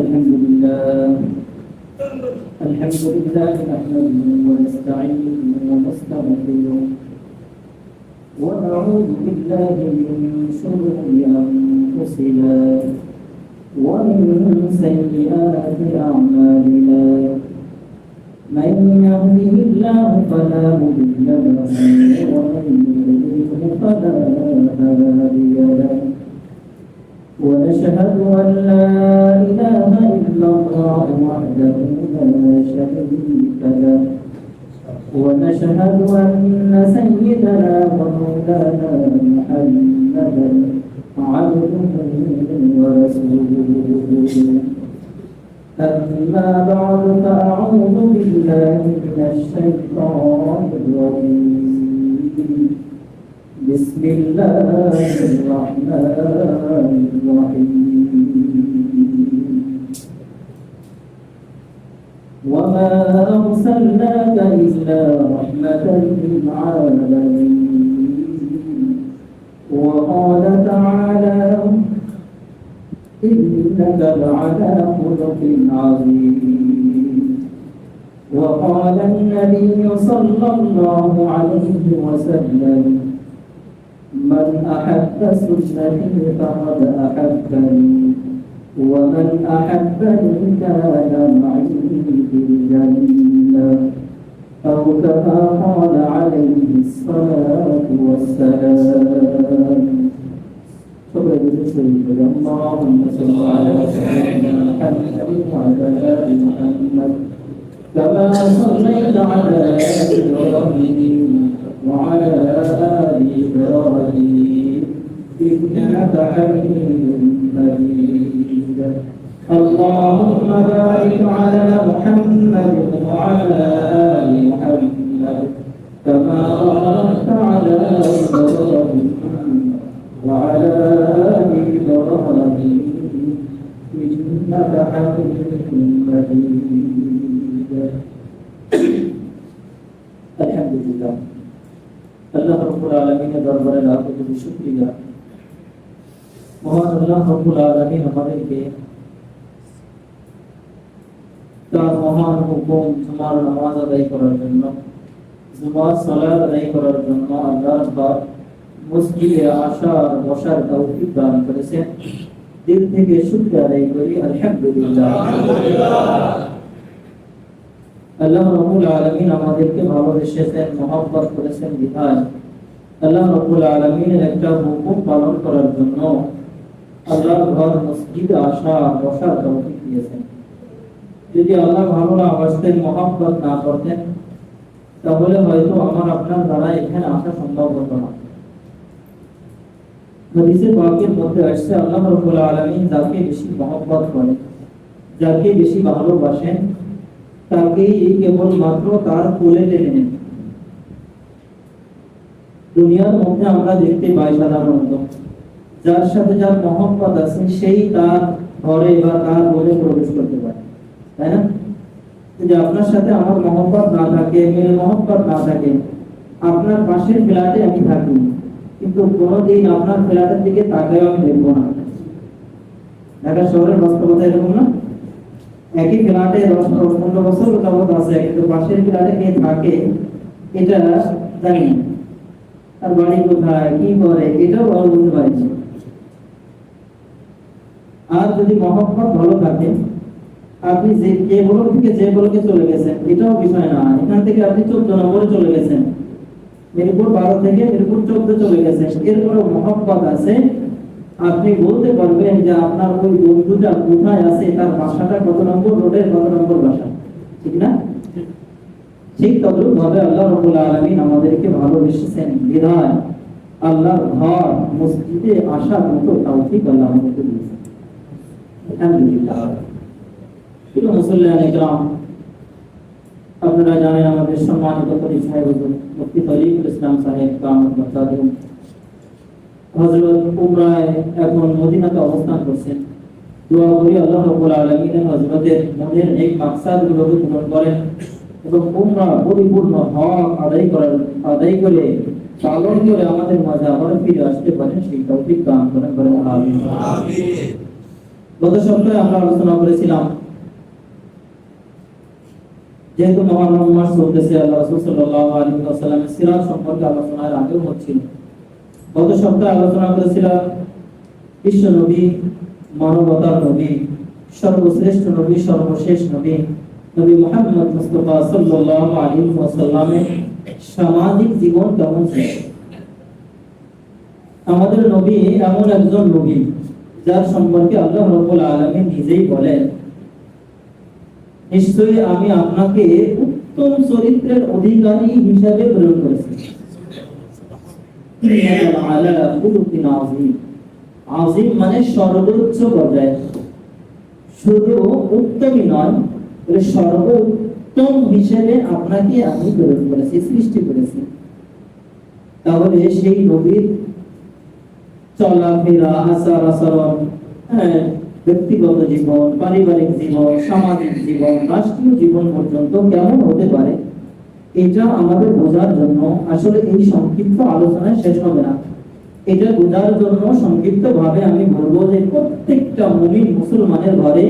الحمد لله نحمده ونستعينه ونستغفره ونعوذ بالله من شرور أنفسنا ومن سيئات أعمالنا من يهده الله فلا مضل له ومن يضلله فلا هادي له ونشهد أن لا إله إلا الله وحده لا شريك له ونشهد أن سيدنا ومولانا محمدا عبده ورسوله أما بعد فأعوذ بالله من الشيطان الرجيم بسم الله الرحمن الرحيم وما أرسلناك إلا رحمة للعالمين وقال تعالى إنك لعلى خلق عظيم وقال النبي صلى الله عليه وسلم من أحب سنتي فقد أحبني ومن أحبني كان معي في الجنة أو كما قال عليه الصلاة والسلام اللهم صل على سيدنا محمد وعلى آل محمد كما صليت على إبراهيم وعلى آل إبراهيم إنك حميد مجيد اللهم بارك على محمد وعلى آل محمد كما باركت على إبراهيم وعلى آل إبراهيم إنك حميد مجيد الحمد لله আল্লাহ রাব্বুল আলামিনের দরবারে লাখ কোটি শুকরিয়া। মহান আল্লাহ রাব্বুল আলামিন আমাদেরকে তার মহান হুকুম জুমার নামাজ আদায় করার জন্য, জুমার সালাত আদায় করার জন্য আল্লাহর ঘর মসজিদে আসার বসার তৌফিক দান করেছেন। দিল থেকে শুকরিয়া আদায় করি আলহামদুলিল্লাহ। আল্লাহ রাব্বুল আলামিন আমাদেরকে ভালোবেসেছেন, মহব্বত করেছেন বিধায় আল্লাহ রাব্বুল আলামিনের একটা হুকুম পালন করার জন্য আল্লাহর ঘর মসজিদে আসা বসার তৌফিক দিয়েছেন। যদি আল্লাহ ভালো না বাসতেন, মহব্বত না করতেন, তাহলে হয়তো আমার আপনার দ্বারা এখানে আসা সম্ভব হতো না। হাদিসে পাকের মধ্যে আসছে আল্লাহ রাব্বুল আলামিন যাকে বেশি মহব্বত করেন, যাকে বেশি ভালোবাসেন, তাকেই কেবল মাত্র তার কোলে টেনে নেন। দুনিয়ার মধ্যে আমরা দেখতে পাই সাধারণত যার সাথে যার মহব্বত আছে সেই তার ঘরে বা তার কোলে প্রবেশ করতে পারে, তাই না? যদি আপনার সাথে আমার মহব্বত না থাকে, মেয়ের মহব্বত না থাকে, আপনার পাশের ফ্ল্যাটে আমি থাকি, কিন্তু কোনোদিন আপনার ফ্ল্যাটের দিকে তাকায়ও আমি দেখবো না। ঢাকা শহরের বাস্তবতা এরকম না? একই ফ্ল্যাটে 10-15 বছর যাবত আছে, কিন্তু পাশের ফ্ল্যাটে কে থাকে এটা জানি না, তার বাড়ি কোথায়, কি করে, এটাও ভালো বলতে পারছি। আর যদি মহব্বত ভালো থাকে, আপনি যে বলক থেকে যে বলকে চলে গেছেন এটাও বিষয় না, এখান থেকে আপনি 14 নম্বরে চলে গেছেন, মিরপুর 12 থেকে মিরপুর 14 চলে গেছেন, এরপরও মহব্বত আছে, আপনি বলতে পারবেন যে আপনার ওই বন্ধুটা কোথায় আছে, তার বাসাটা কত নম্বর রোডের কত নম্বর বাসা, ঠিক না? ঠিক তদ্রুপ ভাবে আল্লাহ রাব্বুল আলামিন আমাদেরকে ভালোবেসেছেন বিধায় আল্লাহর ঘর মসজিদে আসার মতো তৌফিক আল্লাহ আমাদেরকে দিয়েছেন। আলহামদুলিল্লাহ। প্রিয় মুসল্লিয়ানে কিরাম, আপনারা জানেন আমাদের সম্মানিত পরিচয় হুজুর মুফতি তরিকুল ইসলাম সাহেব কামত বাচ্চাদের হযরত উমরায় এখন মদিনাতে অবস্থান করছেন। দোয়া করি আল্লাহ রাব্বুল আলামিন হযরতের মনের এই মাকসাদগুলোকে পূরণ করেন এবং উমরা পরিপূর্ণ হক আদায় করে পালন করে আমাদের মাঝে আবার ফিরে আসতে পারেন, সেই তৌফিক দান করেন। আমিন। গত সপ্তাহে আমরা আলোচনা করেছিলাম, যেহেতু মহারম মাস চলতেছে, আল্লাহ রাসূল সাল্লাল্লাহু আলাইহি ওয়াসাল্লামের সিরাত সম্পর্কে আলোচনার আগেও হচ্ছিল। গত সপ্তাহে আলোচনা করেছিলাম বিশ্ব নবী, মানবতার নবী, সর্বশ্রেষ্ঠ নবী, সর্বশেষ নবী, নবী মুহাম্মদ মুস্তাফা সাল্লাল্লাহু আলাইহি ওয়াসাল্লামের সামাজিক জীবন কেমন ছিল। আমাদের নবী এমন একজন নবী যার সম্পর্কে আল্লাহ রাব্বুল আলামিন নিজেই বলেন, নিশ্চয়ই আমি আপনাকে উত্তম চরিত্রের অধিকারী হিসেবে প্রেরণ করেছি। আযীম মানে সর্বোচ্চ পর্যায়ে, শুধু উত্তমই নয়, সর্বোত্তম হিসেবে আপনাকে আমি প্রেরণ করেছি, সৃষ্টি করেছি। তাহলে সেই নবীর চলাফেরা, আচার আচরণ, ব্যক্তিগত জীবন, পারিবারিক জীবন, সামাজিক জীবন, রাষ্ট্রীয় জীবন পর্যন্ত কেমন হতে পারে, এটা আমাদের বোঝার জন্য আসলে এই সংক্ষিপ্ত আলোচনায় শেষ হবে না। এটা বোঝার জন্য সংক্ষিপ্ত ভাবে আমি বলবো যে প্রত্যেকটা মুমিন মুসলমানের ঘরে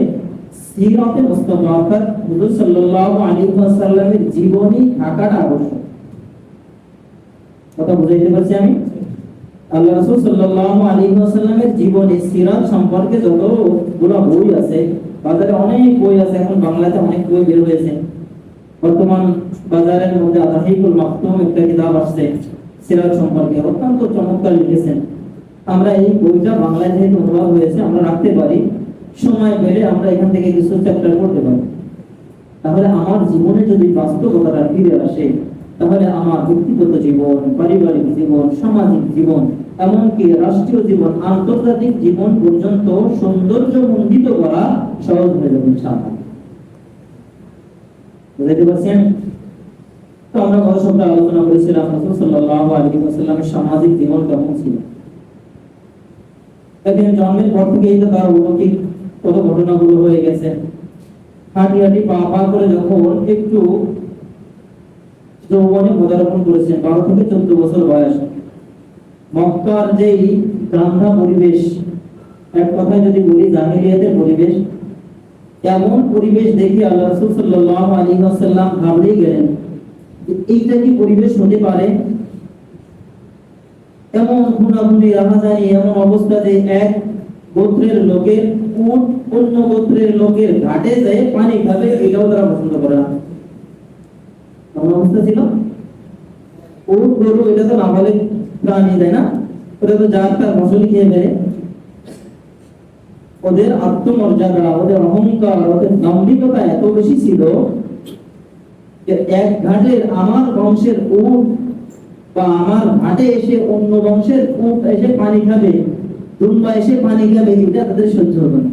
সিরাতে মুস্তাফা হুজুর সাল্লাল্লাহু আলাইহি ওয়াসাল্লামের জীবনী থাকাটা আবশ্যক। কথা বুঝাইতে পারছি আমি? আল্লাহ রাসূল সাল্লাল্লাহু আলাইহি ওয়াসাল্লামের জীবনী সিরাত সম্পর্কে যতগুলো বই আছে, বাজারে অনেক বই আছে, এখন বাংলাতে অনেক বই বের হয়েছে। বর্তমান বাজারের মধ্যে আতাহিকুল মাকতুম একটা কিতাব আসছে সিরাত সম্পর্কে, অত্যন্ত চমৎকার লিখেছেন। আমরা এই বইটা বাংলায় যেহেতু অনুবাদ হয়েছে আমরা রাখতে পারি, সময় পেলে আমরা এখান থেকে কিছু চ্যাপ্টার পড়তে পারি। তাহলে আমার জীবনে যদি বাস্তবতাটা ফিরে আসে, তাহলে আমার ব্যক্তিগত জীবন, পারিবারিক জীবন, সামাজিক জীবন, এমনকি রাষ্ট্রীয় জীবন, আন্তর্জাতিক জীবন পর্যন্ত সৌন্দর্য মণ্ডিত করা সহজ হয়ে যাবে ইনশাআল্লাহ। বুঝতে পারছেন? তো আমরা গত সপ্তাহে আলোচনা করেছিলাম রাসূল সাল্লাল্লাহু আলাইহি ওয়াসাল্লামের সামাজিক জীবন কেমন ছিল। একদিন জন্মের পর থেকেই তো তার অলৌকিক কত ঘটনাগুলো হয়ে গেছে। হাঁটি হাঁটি পা পা করে যখন একটু যৌবনে পদার্পণ করেছেন, 12 থেকে 14 বছর বয়স, মক্কার যেই গ্রাম্য পরিবেশ, এক কথায় যদি বলি জাহিলিয়াতের পরিবেশ, এমন পরিবেশ দেখে আল্লাহ রাসূল সাল্লাল্লাহু আলাইহি ওয়াসাল্লাম ঘাবড়ে গেলেন। এইটা কি পরিবেশ হতে পারে? এমন খুনাখুনি, রাহাজানি, এমন অবস্থা যে এক গোত্রের লোকের উট অন্য গোত্রের লোকের ঘাটে যায় পানি খাবে, এটাও তারা পছন্দ করে না। এমন অবস্থা ছিল। উট গরু এটা তো নাবালিগ প্রাণী, তাই না? ওটা তো যার তার ফসল খেয়ে ফেলে। ওদের আত্মমর্যাদা, ওদের অহংকার, ওদের দাম্ভিকতা এত বেশি ছিল যে এক ঘাটের আমার বংশের উট বা আমার ঘাটে এসে অন্য বংশের উট এসে পানি খাবে, দুম্বা এসে পানি খাবে, এটা তাদের সহ্য হবে না।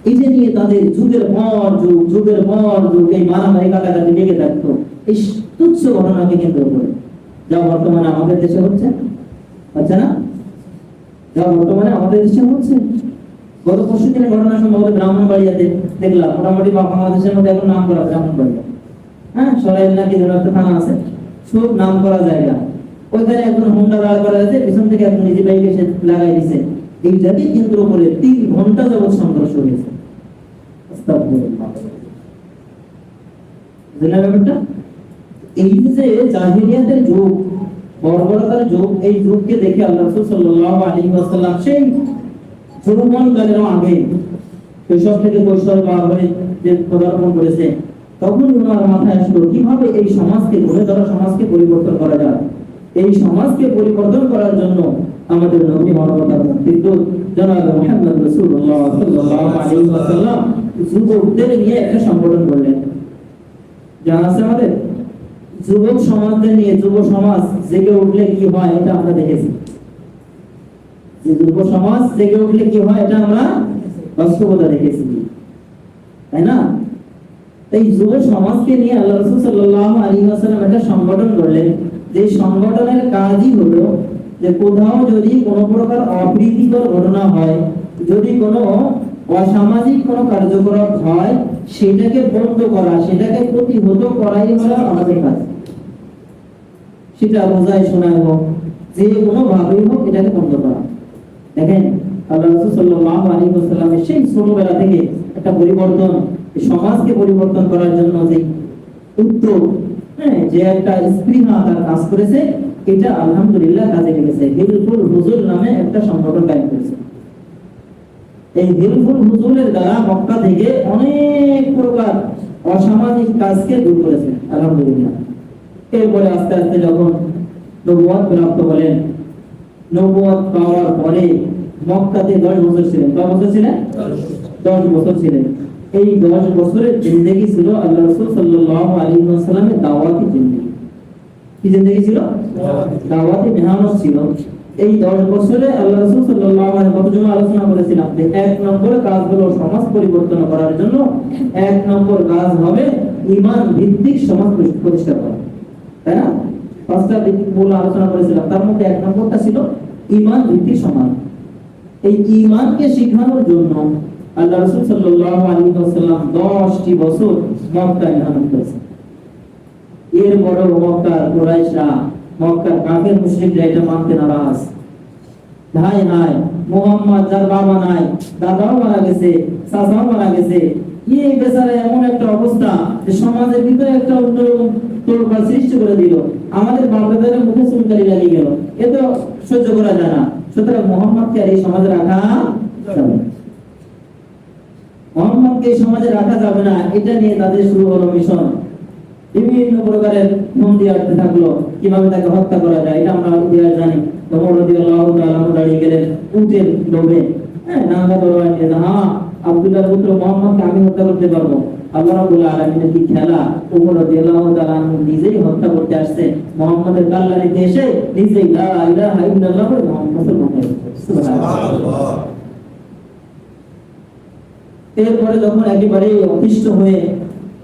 এই যে নিয়ে তাদের যুগের পর যুগ, যুগের পর যুগ এই মারামারি কাটাকাটি লেগে থাকতো এই তুচ্ছ ঘটনাকে কেন্দ্র করে, যা বর্তমানে আমাদের দেশে হচ্ছে, হচ্ছে না? যা বর্তমানে আমাদের দেশে হচ্ছে। গত পরশু দিনের ঘটনা সম্ভবত ব্রাহ্মণবাড়িয়াতে দেখলাম, মোটামুটি বাংলাদেশের মধ্যে এখন নাম করা ব্রাহ্মণবাড়িয়া, হ্যাঁ, সরাইল নাকি ধরো একটা থানা আছে, খুব নাম করা জায়গা। ওইখানে একজন হুন্ডা দাঁড় করা আছে, পিছন থেকে একজন নিজে বাইকে এসে লাগাই দিছে। এই জাতি কেন্দ্র করে 3 ঘন্টা যাবত সংঘর্ষ হয়েছে। এই যে জাহিলিয়াতের যুগ, বর্বরতার যুগ, এই যুগকে দেখে আল্লাহ রাসূল সাল্লাল্লাহু আলাইহি ওয়াসাল্লাম সেই যৌবনকালের আগে, শৈশব থেকে কৈশোর পার হয়ে যে পদার্পণ করেছে, তখন ওনার মাথায় আসলো কিভাবে এই সমাজকে, গড়ে তোলা সমাজকে পরিবর্তন করা যায়। এই সমাজকে পরিবর্তন করার জন্য আমাদের নবী মানবতার বিদ্যুৎ জনাব মুহাম্মদ রাসূলুল্লাহ সাল্লাল্লাহু আলাইহি ওয়াসাল্লাম যুবকদের নিয়ে একটা সংগঠন করলেন। জানা আছে আমাদের যুবক সমাজদের নিয়ে, যুব সমাজ জেগে উঠলে কি হয় এটা আমরা দেখেছি। যে যুব সমাজ জেগে উঠলে কি হয় এটা আমরা বাস্তবতা দেখেছি, তাই না? এই যুব সমাজকে নিয়ে আল্লাহ রাসূল সাল্লাল্লাহু আলাইহি ওয়াসাল্লাম একটা সংগঠন করলেন, যে সংগঠনের কাজই হলো যে কোথাও যদি কোনো প্রকার অপ্রীতিকর ঘটনা হয়, যদি কোনো অসামাজিক কোনো কার্যকলাপ হয়, সেটাকে বন্ধ করা, সেটাকে প্রতিহত করাই হলো আমাদের কাজ। সেটা বোঝায় শোনায় হোক, যে কোনো ভাবেই হোক, এটাকে বন্ধ করা। দেখেন আল্লাহ রাসূল সাল্লাল্লাহু আলাইহি ওয়াসাল্লামের সেই ছোটবেলা থেকে একটা পরিবর্তন, সমাজকে পরিবর্তন করার জন্য যে উদ্যোগ, যে একটা স্পৃহা তার কাজ করেছে, এটা আলহামদুলিল্লাহ কাজে লেগেছে। হিলফুল হুজুর নামে একটা সংগঠন কায়েম করেছে। এই হিলফুল হুজুরের দ্বারা মক্কা থেকে অনেক প্রকার অসামাজিক কাজকে দূর করেছে আলহামদুলিল্লাহ। এরপরে আস্তে আস্তে যখন নবুয়ত প্রাপ্ত হলেন, নবুয়ত পাওয়ার পরে মক্কাতে 10 বছর ছিলেন। কত বছর ছিলেন? 10 বছর ছিলেন। এই 10 বছরের জিন্দেগি ছিল আল্লাহ রাসূল সাল্লাল্লাহু আলাইহি ওয়াসাল্লামের দাওয়াতি জিন্দেগি। কি জিন্দেগি ছিল? দাওয়াতি মেহনত ছিল। এই 10 বছরে আল্লাহ রাসূল সাল্লাল্লাহু আলাইহি ওয়াসাল্লাম আলোচনা করেছিলাম যে 1 নম্বর কাজ হলো সমাজ পরিবর্তন করার জন্য 1 নম্বর কাজ হবে ঈমান ভিত্তিক সমাজ প্রতিষ্ঠা করা। তাই না? 5টা দিক মূল আলোচনা করেছিলাম, তার মধ্যে 1 নম্বরটা ছিল ঈমান ভিত্তিক সমাজ। এই ঈমানকে শেখানোর জন্য আল্লাহ রাসূল সাল্লাল্লাহু আলাইহি ওয়াসাল্লাম 10টি বছর মক্কায় মেহনত করেছেন। এরপরে মক্কার কুরাইশরা, মক্কার কাফের মুশরিকরা এটা মানতে নারাজ। ভাই ভাই মুহাম্মদ যার বাবা নাই, দাদাও মারা গেছে, চাচাও মারা গেছে, এই বেচারা এমন একটা অবস্থা যে সমাজের ভিতরে একটা অন্যরকম তোলপাড় সৃষ্টি করে দিল, আমাদের বাপ-দাদাদের মুখে চুনকালি লাগিয়ে গেল, এ তো সহ্য করা যায় না। সুতরাং মুহাম্মদকে আর এই সমাজে রাখা যাবে না, মুহাম্মদকে এই সমাজে রাখা যাবে না। এটা নিয়ে তাদের শুরু হলো মিশন। বিভিন্ন প্রকারের ফন্দি আসতে থাকলো, কিভাবে তাকে হত্যা করা যায়। এটা আমরা ইতিহাস জানি। ওমর রাদিয়াল্লাহু তাআলা দাঁড়িয়ে গেলেন উটের লোভে, নাঙ্গা তরবারি নিয়ে, আব্দুল্লাহর পুত্র মুহাম্মদকে আমি হত্যা করতে পারবো। আল্লাহ রাব্বুল আলামিনের কি খেলা! ওমর রাদিয়াল্লাহু তাআলা নিজেই হত্যা করতে আসছে, মুহাম্মদের কাল্লানিতে এসে নিজেই লা ইলাহা ইল্লাল্লাহ বলে মুসলমান হয়ে গেছে। সুবহানাল্লাহ। এরপরে যখন একেবারে অতিষ্ঠ হয়ে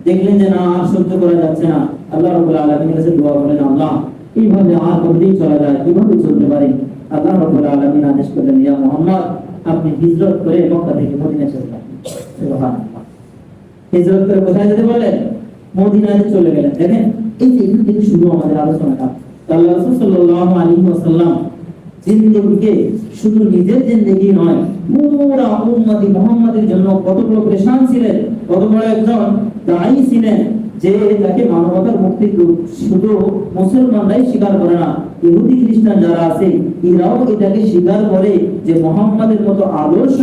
দেখলেন যে না আর সহ্য করা যাচ্ছে না, আল্লাহ রাব্বুল আলামিনের কাছে দোয়া করলেন, আল্লাহ এইভাবে আর কতদিন চলা যায়, কিভাবে চলতে পারে? আল্লাহ রাব্বুল আলামিন আদেশ করলেন, ইয়া মুহাম্মদ আপনি হিজরত করে মক্কা থেকে মদিনায় চলে যান। সুবহানাল্লাহ। হিজরত করে কোথায় যেতে বললেন? মদিনায় চলে গেলেন। দেখেন এই যে এখান থেকে শুরু আমাদের আলোচনাটা। আল্লাহ রাসূল সাল্লাল্লাহু আলাইহি ওয়াসাল্লাম জিন্দেগিকে শুধু নিজের জিন্দেগি নয়, পুরা উম্মতি মুহাম্মাদের জন্য কত বড় পেরেশান ছিলেন, কত বড় একজন দায়ী ছিলেন, যে যাকে মানবতার মুক্তির দূত শুধু মুসলমানরাই স্বীকার করে না, ইহুদি খ্রিস্টান যারা আছে এরাও এটাকে স্বীকার করে যে মুহাম্মাদের মতো আদর্শ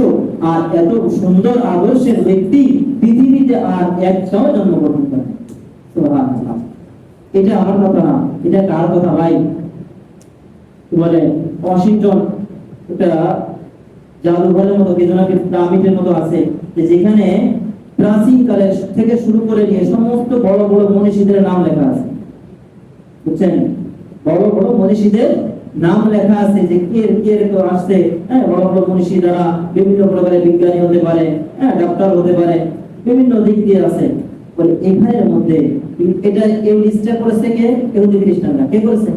আর এত সুন্দর আদর্শের ব্যক্তি পৃথিবীতে আর একটাও জন্মগ্রহণ করে। সুবহানাল্লাহ। এটা আমার কথা না, এটা কার কথা ভাই? বলে ওয়াশিংটন একটা জাদুঘরের মতো, বেদনাকে পিরামিডের মতো আছে, যে যেখানে প্রাচীন কালের থেকে শুরু করে নিয়ে সমস্ত বড় বড় মনীষীদের নাম লেখা আছে। বুঝছেন? বড় বড় মনীষীদের নাম লেখা আছে, যে কে তো আসছে। বড় বড় মনীষী যারা বিভিন্ন প্রকারের বিজ্ঞানী হতে পারে, ডাক্তার হতে পারে, বিভিন্ন দিক দিয়ে আছে। বলে এখানের মধ্যে এটা এই লিস্টটা করেছে কে? ইহুদি খ্রিস্টানরা। কে করেছে?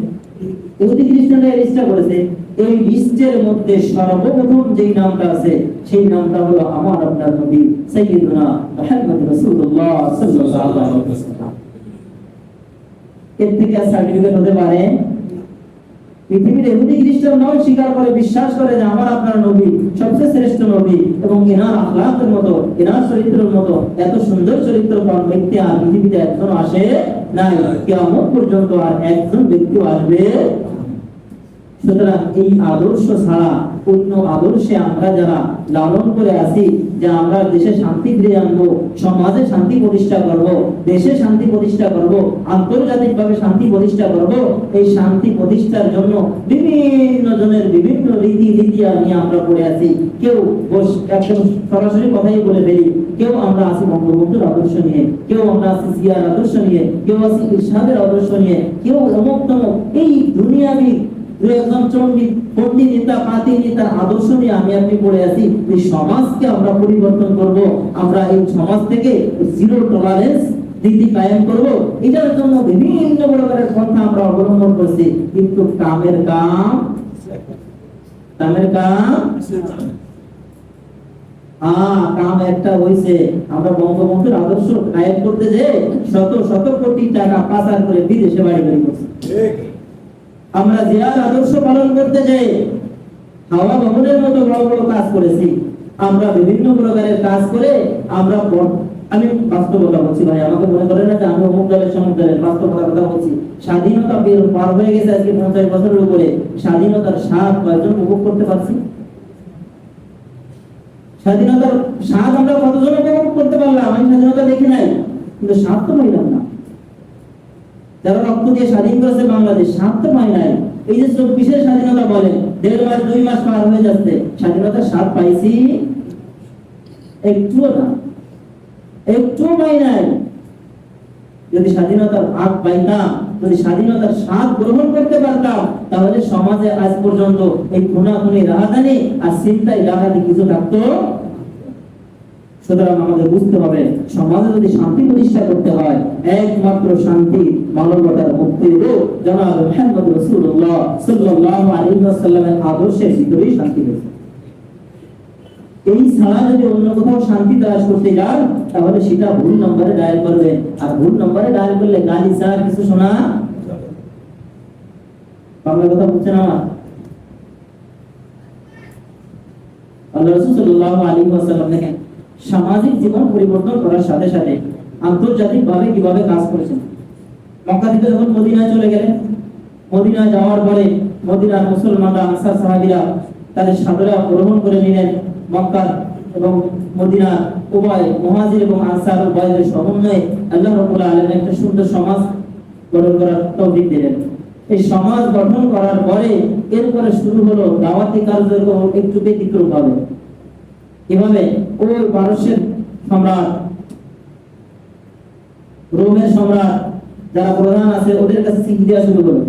ইহুদি খ্রিস্টানরা এই লিস্টটা করেছে। এই লিস্টের মধ্যে সর্বপ্রথম যেই নামটা আছে সেই নামটা হলো আমার আপনার নবী সাইয়্যিদুনা মুহাম্মদ রাসূলুল্লাহ সাল্লাল্লাহু আলাইহি ওয়াসাল্লাম। এর থেকে সার্টিফিকেট হতে পারে? পৃথিবীর ইহুদি খ্রিস্টানরাও স্বীকার করে, বিশ্বাস করে যে আমার আপনার নবী সবচেয়ে শ্রেষ্ঠ নবী, এবং এনার আখলাকের মতো, এনার চরিত্রের মতো এত সুন্দর চরিত্রবান ব্যক্তি আর পৃথিবীতে একজন আসে নাই, কিয়ামত পর্যন্ত আর একজন ব্যক্তি আসবে। সুতরাং এই আদর্শ ছাড়া অন্য আদর্শে আমরা যারা লালন করে আছি, যে আমরা দেশে শান্তি ফিরে আনবো, সমাজে শান্তি প্রতিষ্ঠা করব, দেশে শান্তি প্রতিষ্ঠা করব, আন্তর্জাতিকভাবে শান্তি প্রতিষ্ঠা করব, এই শান্তি প্রতিষ্ঠার জন্য বিভিন্ন জনের বিভিন্ন রীতি নিয়ে আমরা পড়ে আছি। কেউ একদম সরাসরি কথাই বলে ফেলি, কেউ আমরা আছি বঙ্গবন্ধুর আদর্শ নিয়ে, কেউ আমরা আছি জিয়ার আদর্শ নিয়ে, কেউ আছি ইরশাদের আদর্শ নিয়ে, কেউ অমুক তমুক, এই দুনিয়াবি একজন চণ্ডী পণ্ডিত নেতা পাতি নেতার আদর্শ নিয়ে আমি আপনি পড়ে আছি। এই সমাজকে আমরা পরিবর্তন করব, আমরা এই সমাজ থেকে জিরো টলারেন্স নীতি কায়েম করব, এটার জন্য বিভিন্ন প্রকারের পন্থা আমরা অবলম্বন করছি। কিন্তু কামের কাম কাম একটা হইছে, আমরা বঙ্গবন্ধুর আদর্শ কায়েম করতে যে শত শত কোটি টাকা পাচার করে বিদেশে বাড়ি করছি। আমরা জিয়ার আদর্শ পালন করতে যাই হাওয়া ভবনের মতো বড় বড় কাজ করেছি, আমরা বিভিন্ন প্রকারের কাজ করে আমরা আমি বাস্তবতা বলছি ভাই, আমাকে মনে করেন না যে আমি অমুক দলের সমুক দলের, বাস্তবতার কথা বলছি। স্বাধীনতা পার হয়ে গেছে আজকে 50 বছরের উপরে, স্বাধীনতার স্বাদ কয়জন উপভোগ করতে পারছি? স্বাধীনতার স্বাদ আমরা কতজন উপভোগ করতে পারলাম? আমি স্বাধীনতা দেখি নাই, কিন্তু স্বাদ তো পাইলাম না। যারা রক্ত দিয়ে স্বাধীন করেছে বাংলাদেশ, স্বাদ তো পাই নাই। এই যে 24-এর স্বাধীনতা বলেন, 1.5 মাস 2 মাস পার হয়ে যাচ্ছে, স্বাধীনতার স্বাদ পাইছি? একটুও না, একটুও পাই নাই। যদি স্বাধীনতার ভাগ পাইতাম, যদি স্বাধীনতার স্বাদ গ্রহণ করতে পারতাম, তাহলে সমাজে আজ পর্যন্ত এই খুনাখুনি, রাহাজানি আর চিন্তায় ডাকাতি কিছু থাকতো। সুতরাং আমাদের বুঝতে হবে, সমাজে যদি শান্তি প্রতিষ্ঠা করতে হয়, একমাত্র শান্তি মানবতার মুক্তির রূপ জনাব মুহাম্মদ রাসূলুল্লাহ সাল্লাল্লাহু আলাইহি ওয়াসাল্লামের আদর্শের ভিতরেই শান্তি রয়েছে। এই ছাড়া যদি অন্য কোথাও শান্তি তালাশ করতে যান, তাহলে সেটা ভুল নম্বরে ডায়াল করবে, আর ভুল নম্বরে ডায়াল করলে গালি ছাড়া কিছু শোনা। বাংলা কথা বুঝছেন আমার? আল্লাহ রাসূল সাল্লাল্লাহু আলাইহি ওয়াসাল্লাম দেখেন সামাজিক জীবন পরিবর্তন করার সাথে সাথে আন্তর্জাতিকভাবে কিভাবে কাজ করেছেন। মক্কা থেকে যখন মদিনায় চলে গেলেন, মদিনায় যাওয়ার পরে মদিনার মুসলমানরা, আনসার সাহাবীরা তাদের সাদরে গ্রহণ করে নিলেন। মক্কা এবং মদিনা উভয় মুহাজির এবং আনসার উভয়ের সমন্বয়ে আল্লাহ রাব্বুল আলামিন একটা সুন্দর সমাজ গঠন করার তৌফিক দিলেন। এই সমাজ গঠন করার পরে এরপরে শুরু হলো দাওয়াতি কার্যক্রম একটু ব্যতিক্রম হবে। এভাবে ওই পারস্যের সম্রাট, রোমের সম্রাট যারা প্রধান আছে, ওদের কাছে চিঠি দেওয়া শুরু করলো,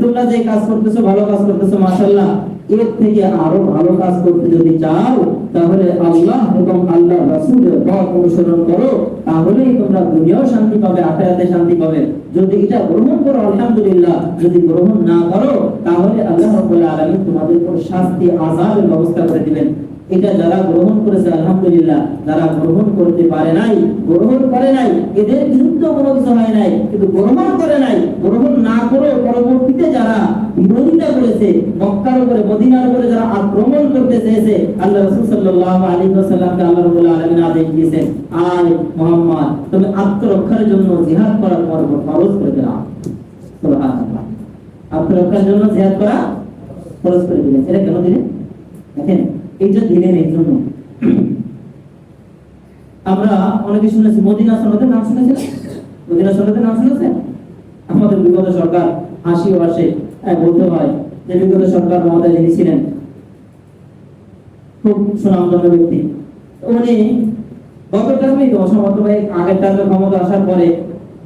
তোমরা যে কাজ করতেছো, ভালো কাজ করতেছো, মাশাআল্লাহ, এর থেকে আরো ভালো কাজ করতে যদি চাও, তাহলে আল্লাহ এবং আল্লাহ রাসূলের পথ অনুসরণ করো, তাহলেই তোমরা দুনিয়াও শান্তি পাবে, আখিরাতে শান্তি পাবে। যদি এটা গ্রহণ করো আলহামদুলিল্লাহ, যদি গ্রহণ না করো তাহলে আল্লাহ রাব্বুল আলামিন তোমাদের উপর শাস্তি, আযাবের ব্যবস্থা করে দিবেন। এটা যারা গ্রহণ করেছে আলহামদুলিল্লাহ, যারা গ্রহণ করতে পারে নাই, গ্রহণ করে নাই, এদের বিরুদ্ধে কোনো কিছু হয় নাই, কিন্তু গ্রহণ করে নাই, গ্রহণ না করে পরবর্তীতে যারা বিরোধিতা করেছে, মক্কার উপরে, মদিনার উপরে যারা আক্রমণ করতে চেয়েছে, আল্লাহ রাসূল সাল্লাল্লাহু আলাইহি ওয়াসাল্লামকে আল্লাহ রাব্বুল আলামিন আদেশ দিয়েছেন, আয় মুহাম্মদ, তুমি আত্মরক্ষার জন্য জিহাদ করার ফরজ করে দাও। সুবহানাল্লাহ, আত্মরক্ষার জন্য জিহাদ করা ফরজ করে দিলেন। এটা কেন দিলেন? দেখেন, এইটা দিলেন এই জন্য, আমরা অনেকে শুনেছি মদিনা সনদের নাম শুনেছেন, মদিনা সনদের নাম শুনেছেন? আমাদের বিগত সরকার হাসিও আসে, বলতে হয় যে বিগত সরকার মহোদয় যিনি ছিলেন, খুব সুনামধন্য ব্যক্তি, উনি গত টার্মেই তো অসমর্থ ভাই আগের টার্মে ক্ষমতা আসার পরে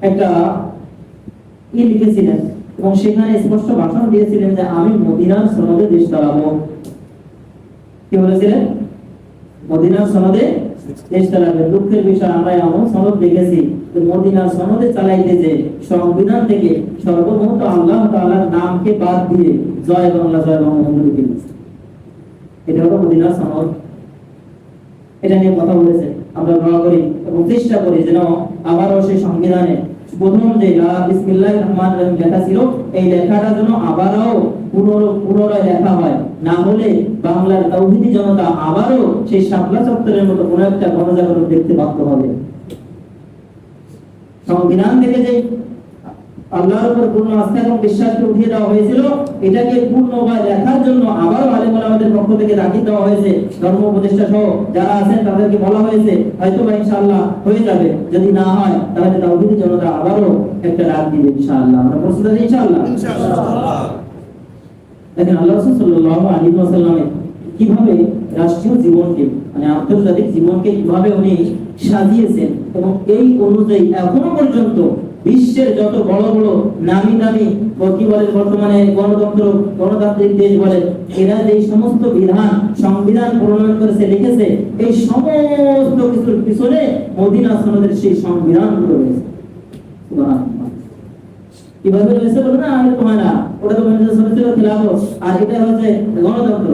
একটা লিখেছিলেন এবং সেখানে স্পষ্ট ভাষণ দিয়েছিলেন যে আমি মদিনার সনদে দেশ চালাবো। কি বলেছিলেন? মদিনার সনদে দেশ চালাবে। দুঃখের বিষয়, আমরা এমন সনদ দেখেছি যে মদিনার সনদে চালাইতে যে সংবিধান থেকে সর্বমোট আল্লাহ তাআলার নামকে বাদ দিয়ে জয় বাংলা, জয় বঙ্গবন্ধু লিখে দিয়েছে। এটা হলো মদিনার সনদ। এটা নিয়ে কথা বলেছে। আমরা দোয়া করি এবং চেষ্টা করি যেন আবারও সেই সংবিধানে প্রথম যে বিসমিল্লাহির রহমানির রহিম লেখা ছিল, এই লেখাটা যেন আবারও পুনরায় লেখা হয়, না হলে বাংলার তাওহীদি জনতা আবারও সেই শাপলা চত্বরের মতো কোনো একটা গণজাগরণ দেখতে বাধ্য হবে। সংবিধান থেকে যে আল্লাহর উপর পূর্ণ আস্থা এবং বিশ্বাসকে উঠিয়ে দেওয়া হয়েছিল, এটাকে পূর্ণভাবে লেখার জন্য আবারও আলেম ওলামাদের পক্ষ থেকে তাগিদ দেওয়া হয়েছে। ধর্ম উপদেষ্টা সহ যারা আছেন তাদেরকে বলা হয়েছে হয়তো বা ইনশাআল্লাহ হয়ে যাবে, যদি না হয় তাহলে তাওহীদি জনতা আবারও একটা ডাক দিবে ইনশাআল্লাহ। আমরা প্রস্তুত আছি ইনশাআল্লাহ? ইনশাআল্লাহ। দেখেন আল্লাহ রাসূল সাল্লাল্লাহু আলাইহি ওয়াসাল্লাম কিভাবে রাষ্ট্রীয় জীবনকে, মানে আন্তর্জাতিক জীবনকে কিভাবে উনি সাজিয়েছেন, এবং এই অনুযায়ী এখনো পর্যন্ত বিশ্বের যত বড় বড় নামি দামি কি বলে বর্তমানে গণতান্ত্রিক দেশ বলে, এরা যে সমস্ত বিধান সংবিধান প্রণয়ন করেছে, লিখেছে, এই সমস্ত কিছুর পিছনে মদিনা সনদের সেই সংবিধানগুলো রয়েছে। সুবহানাল্লাহ। কিভাবে রয়েছে বলে না, আমি তো হয় না, ওটা তো মদিনা সনদের খিলাফত, আর এটা হচ্ছে গণতন্ত্র।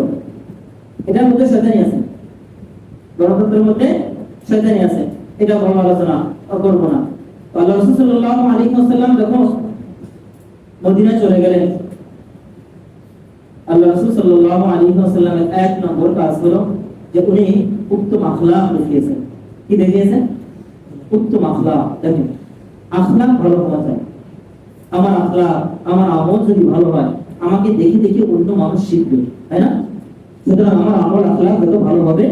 এটার মধ্যে শয়তানি আছে, গণতন্ত্রের মধ্যে শয়তানি আছে। এটা বড় আলোচনা করব না। আল্লাহ রাসূল সাল্লাল্লাহু আলাইহি ওয়াসাল্লাম যখন মদিনায় চলে গেলেন, আল্লাহ রাসূল সাল্লাল্লাহু আলাইহি ওয়াসাল্লামের এক নম্বর কাজ হলো যে উনি উত্তম আখলাক দেখিয়েছেন। কি দেখিয়েছেন? উত্তম আখলাক। দেখেন, আখলাক ভালো হওয়া যায়। আমার আখলাক, আমার আমল যদি ভালো হয়, আমাকে দেখে দেখে অন্য মানুষ শিখবে, তাই না? সুতরাং আমার আমল আখলাক যত ভালো হবে,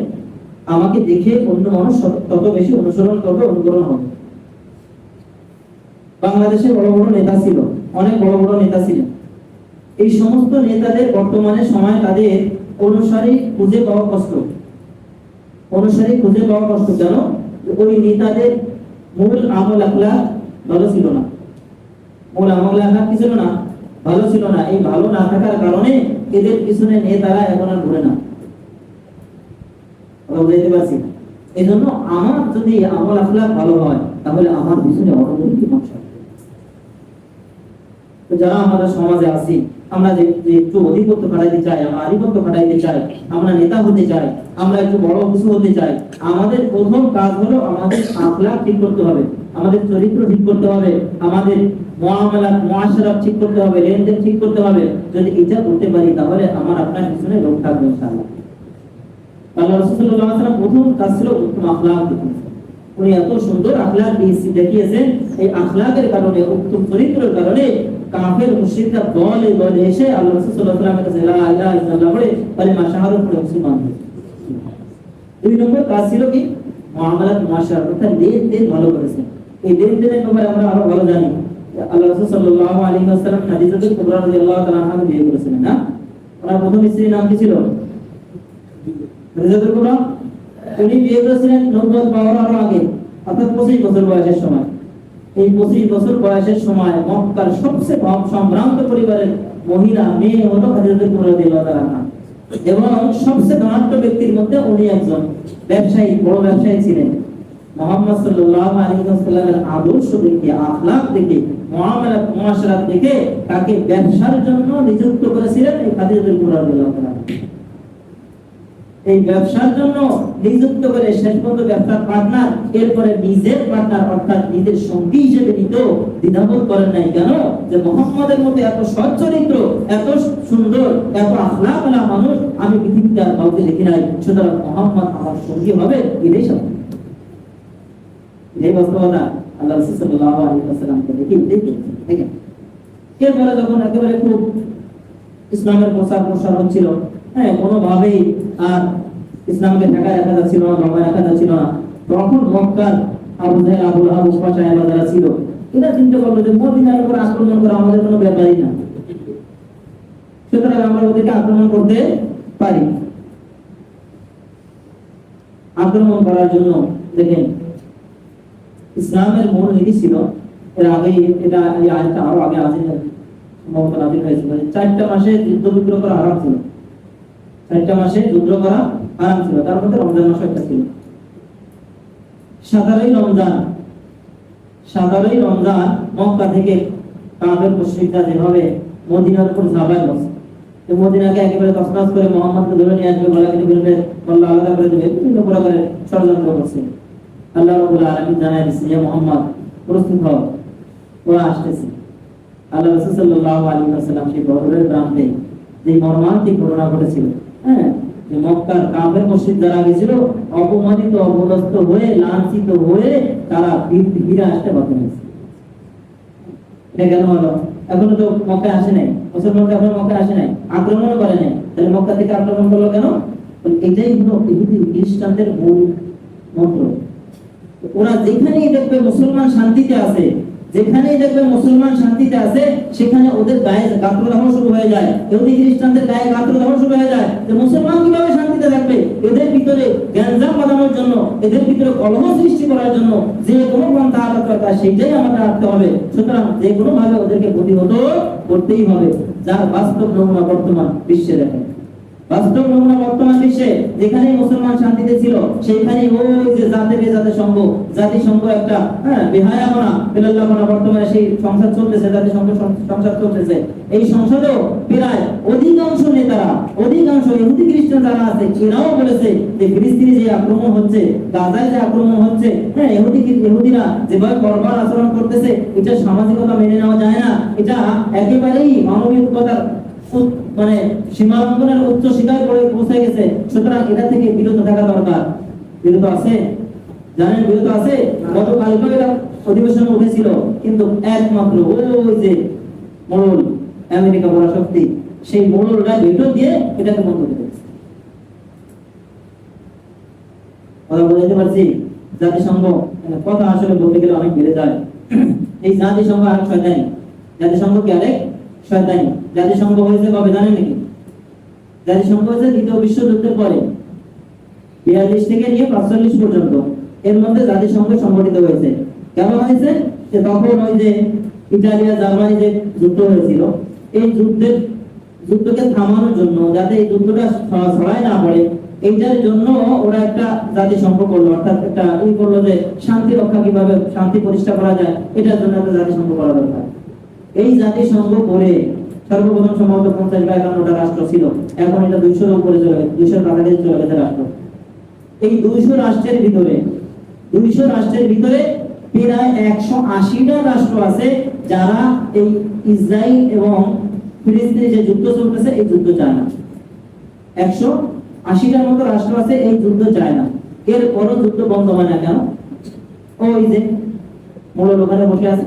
আমাকে দেখে অন্য মানুষ তত বেশি অনুসরণ করবে, অনুকরণ হবে। বাংলাদেশে বড় বড় নেতা ছিল, অনেক বড় বড় নেতা ছিলেন। এই সমস্ত নেতাদের বর্তমানে সময় তাদের অনুসারী খুঁজে পাওয়া কষ্ট। অনুসারী খুঁজে পাওয়া কষ্ট কেন? ওই নেতাদের মূল আমল আখলাক ভালো ছিল না। মূল আমল আখলাক কি ছিল না? ভালো ছিল না। এই ভালো না থাকার কারণে এদের পিছনে নেতারা এখন আর ঘুরে না। বুঝতে পারছি? এই জন্য আমার যদি আমল আখলাক ভালো হয়, তাহলে আমার পিছনে অটোমেটিক মানুষ আসবে। তো যারা আমাদের সমাজে আছি, আমরা যে একটু অধিপত্য খাটাইতে চাই, আমরা আধিপত্য খাটাইতে চাই, আমরা নেতা হতে চাই, আমরা একটু বড় কিছু হতে চাই, আমাদের প্রথম কাজ হলো আমাদের আখলাক ঠিক করতে হবে, আমাদের চরিত্র ঠিক করতে হবে, আমাদের মুআমালাত মুআশারাত ঠিক করতে হবে, লেনদেন ঠিক করতে হবে। যদি এটা করতে পারি, তাহলে আমার আপনার পিছনে লোক থাকবে ইনশাআল্লাহ। আল্লাহ রাসূল সাল্লাল্লাহু আলাইহি ওয়াসাল্লাম প্রথম কাজ ছিল উত্তম আখলাক দেখিয়েছেন। উনি এত সুন্দর আখলাক দেখিয়েছেন। এই আখলাকের কারণে, উত্তম চরিত্রের কারণে কাফের মুশরিকরা দলে দলে এসে আল্লাহ রাসূল সাল্লাল্লাহু আলাইহি ওয়াসাল্লামের কাছে লা ইলাহা ইল্লাল্লাহ বলে কালিমা শাহাদাত পড়ে মুসলমান হয়েছে। দুই নম্বর কাজ ছিল কি? মুআমালাত মুআশারাত, অর্থাৎ লেনদেন ভালো করেছেন। এই লেনদেনের ব্যাপারে আমরা আরো ভালো জানি। আল্লাহ রাসূল সাল্লাল্লাহু আলাইহি ওয়াসাল্লাম খাদিজাতুল কুবরা রাদিয়াল্লাহু তাআলা আনহা বিয়ে করেছিলেন না? ওনার প্রথম স্ত্রীর নাম কি ছিল? খাদিজাতুল কুবরা। উনি বিয়ে করেছিলেন নবুয়ত পাওয়ার আরো আগে, অর্থাৎ 25 বছর বয়সের সময়। এই 25 বছর বয়সের সময় মক্কার সবচেয়ে সম্ভ্রান্ত পরিবারের মহিলা মেয়ে হলো খাদিজাতুল কুবরা রাদিয়াল্লাহু তাআলা আনহা। এবং সবচেয়ে ধনাঢ্য ব্যক্তির মধ্যে উনি একজন ব্যবসায়ী, বড় ব্যবসায়ী ছিলেন। মুহাম্মদ সাল্লাল্লাহু আলাইহি ওয়াসাল্লামের আদর্শ দেখে, আখলাক দেখে, মুআমালাত মুআশারাত দেখে তাকে ব্যবসার জন্য নিযুক্ত করেছিলেন এই খাদিজাতুল কুবরা রাদিয়াল্লাহু তাআলা। এই ব্যবসার জন্য নিযুক্ত করে শেষ পর্যন্ত ব্যবসার পার্টনার, এরপরে নিজের পার্টনার অর্থাৎ নিজের সঙ্গী হিসেবে নিতেও দ্বিধাবোধ করেন নাই। কেন? যে মুহাম্মদের মতো এত সৎ চরিত্র, এত সুন্দর, এত আখলাকওয়ালা মানুষ আমি পৃথিবীতে আর কাউকে দেখি নাই। সুতরাং মুহাম্মদ আমার সঙ্গী হবে, এটাই সব। এই বাস্তবতা আল্লাহ রাসূল সাল্লাল্লাহু আলাইহি ওয়াসাল্লামকে দেখেন। এরপরে যখন একেবারে খুব ইসলামের প্রসার হচ্ছিল, হ্যাঁ, কোনোভাবেই আর ইসলামকে ঢাকা রাখা যাচ্ছিল না, জমা রাখা যাচ্ছিল না, তখন মক্কার আবু জাহেল, আবু লাহাব, উতবা, সাহেবা যারা ছিল, এরা চিন্তা করলো যে মদিনার উপর আক্রমণ করা আমাদের কোনো ব্যাপারই না, সুতরাং আমরা ওদেরকে আক্রমণ করতে পারি। আক্রমণ করার জন্য দেখেন ইসলামের মূল নীতি ছিল, এর আগে এটা এই আয়াতটা আরো আগে সম্ভবত নাযিল হয়েছিল, 4টা মাসে যুদ্ধ বিগ্রহ করা হারাম ছিল। 4টা মাসে যুদ্ধ করা হারাম ছিল, তার মধ্যে রমজান মাস একটা ছিল। 17ই রমজান মক্কা থেকে কাফের মুশরিকরা যেভাবে মদিনার উপর ঝাঁপায় বসে, মদিনাকে একেবারে তছনছ করে মুহাম্মদকে ধরে নিয়ে আসবে, গলা কেটে ফেলবে, আল্লাহ আলাদা করে দেবে, বিভিন্ন প্রকারের ষড়যন্ত্র করছে। আল্লাহ রাব্বুল আলামিন জানায় দিয়েছেন, হে মুহাম্মদ প্রস্তুত হও, ওরা আসতেছে। আল্লাহ রাসূল সাল্লাল্লাহু আলাইহি ওয়াসাল্লাম সেই বদরের প্রান্তে যে মর্মান্তিক ঘটনা ঘটেছিল, হ্যাঁ, যে মক্কার কাফের মুশরিক যারা গিয়েছিল অপমানিত, অপদস্থ হয়ে, লাঞ্ছিত হয়ে তারা ফিরে আসতে বাধ্য হয়েছে। এটা কেন হলো? এখনো তো মক্কায় আসে নাই, মুসলমানরা এখনো মক্কায় আসে নাই, আক্রমণ করে নাই, তাহলে মক্কা থেকে আক্রমণ করলো কেন? এটাই হলো ইহুদি খ্রিস্টানদের মূল মন্ত্র। ওরা যেখানেই দেখবে মুসলমান শান্তিতে আছে, যেখানেই দেখবে মুসলমান শান্তিতে আছে, সেখানে ওদের গায়ে গাত্রদাহ শুরু হয়ে যায়, ইহুদি খ্রিস্টানদের গায়ে গাত্রদাহ শুরু হয়ে যায়। যে মুসলমান কিভাবে শান্তিতে থাকবে? এদের ভিতরে গ্যাঞ্জাম বাঁধানোর জন্য, এদের ভিতরে কলহ সৃষ্টি করার জন্য যে কোনো পন্থা হাতে দরকার, সেইটাই আমাদের রাখতে হবে। সুতরাং যে কোনো ভাবে ওদেরকে প্রতিহত করতেই হবে। যার বাস্তব নমুনা বর্তমান বিশ্বে দেখেন, বাস্তব নমুনা বর্তমান বিশ্বে যেখানে মুসলমান শান্তিতে ছিল, সেখানে ওই যে জাতিসংঘ একটা বেহায়াপনা, বেলাল্লাহপনা, বর্তমানে সেই সংসদ চলতেছে, জাতিসংঘ সংসদ চলতেছে। এই সংসদেও প্রায় অধিকাংশ নেতারা, অধিকাংশ ইহুদি খ্রিস্টান যারা আছে, এরাও বলেছে যে ফিলিস্তিনে যে আক্রমণ হচ্ছে, গাজায় যে আক্রমণ হচ্ছে, হ্যাঁ, ইহুদিরা যেভাবে বর্বর আচরণ করতেছে, এটা সামাজিকতা মেনে নেওয়া যায় না, এটা একেবারেই মানবিকতার মানে সীমালঙ্ঘনের উচ্চ শিখায় পৌঁছে গেছে। সুতরাং এটা থেকে বিরত থাকা দরকার। বিরত আছে, জানেন বিরত আছে। গতকালকে এরা অধিবেশনে উঠেছিল, কিন্তু একমাত্র ওই যে মোড়ল আমেরিকা বড় শক্তি, সেই মোড়লরা ভেটো দিয়ে এটাকে বন্ধ করে দিয়েছে। কথা বলতে পারছি? জাতিসংঘ কথা আসলে বলতে গেলে অনেক বেড়ে যায়। এই জাতিসংঘ আরেক শয়তানি। জাতিসংঘ কি আরেক শয়তানি? জাতিসংঘ হয়েছে কবে জানেন নাকি? জাতিসংঘ হয়েছে দ্বিতীয় বিশ্বযুদ্ধের পরে, 42 থেকে নিয়ে 45 পর্যন্ত। এর মধ্যে জাতিসংঘ সংগঠিত হয়েছে। কেন হয়েছে? যে তখন ওই যে ইতালিয়া জার্মানি যে যুদ্ধ হয়েছিল, এই যুদ্ধকে থামানোর জন্য, যাতে এই যুদ্ধটা ছড়ায় না পড়ে, এইটার জন্য ওরা একটা জাতিসংঘ করলো, অর্থাৎ একটা করলো যে শান্তি রক্ষা কিভাবে, শান্তি প্রতিষ্ঠা করা যায়, এটার জন্য একটা জাতিসংঘ করা দরকার। এই জাতিসংঘ করে সর্বপ্রথম সম্ভবত 50 বা 51টা রাষ্ট্র ছিল, এখন এটা 200-এর উপরে চলে গেছে, 200-এর কাছাকাছি চলে গেছে রাষ্ট্র। এই 200 রাষ্ট্রের ভিতরে প্রায় 180টা রাষ্ট্র আছে যারা এই ইসরায়েল এবং ফিলিস্তিনের যে যুদ্ধ চলতেছে এই যুদ্ধ চায় না। 180টার মতো রাষ্ট্র আছে এই যুদ্ধ চায় না। এরপরও যুদ্ধ বন্ধ হয় না কেন? ওই যে মোড়ল ওখানে বসে আছে,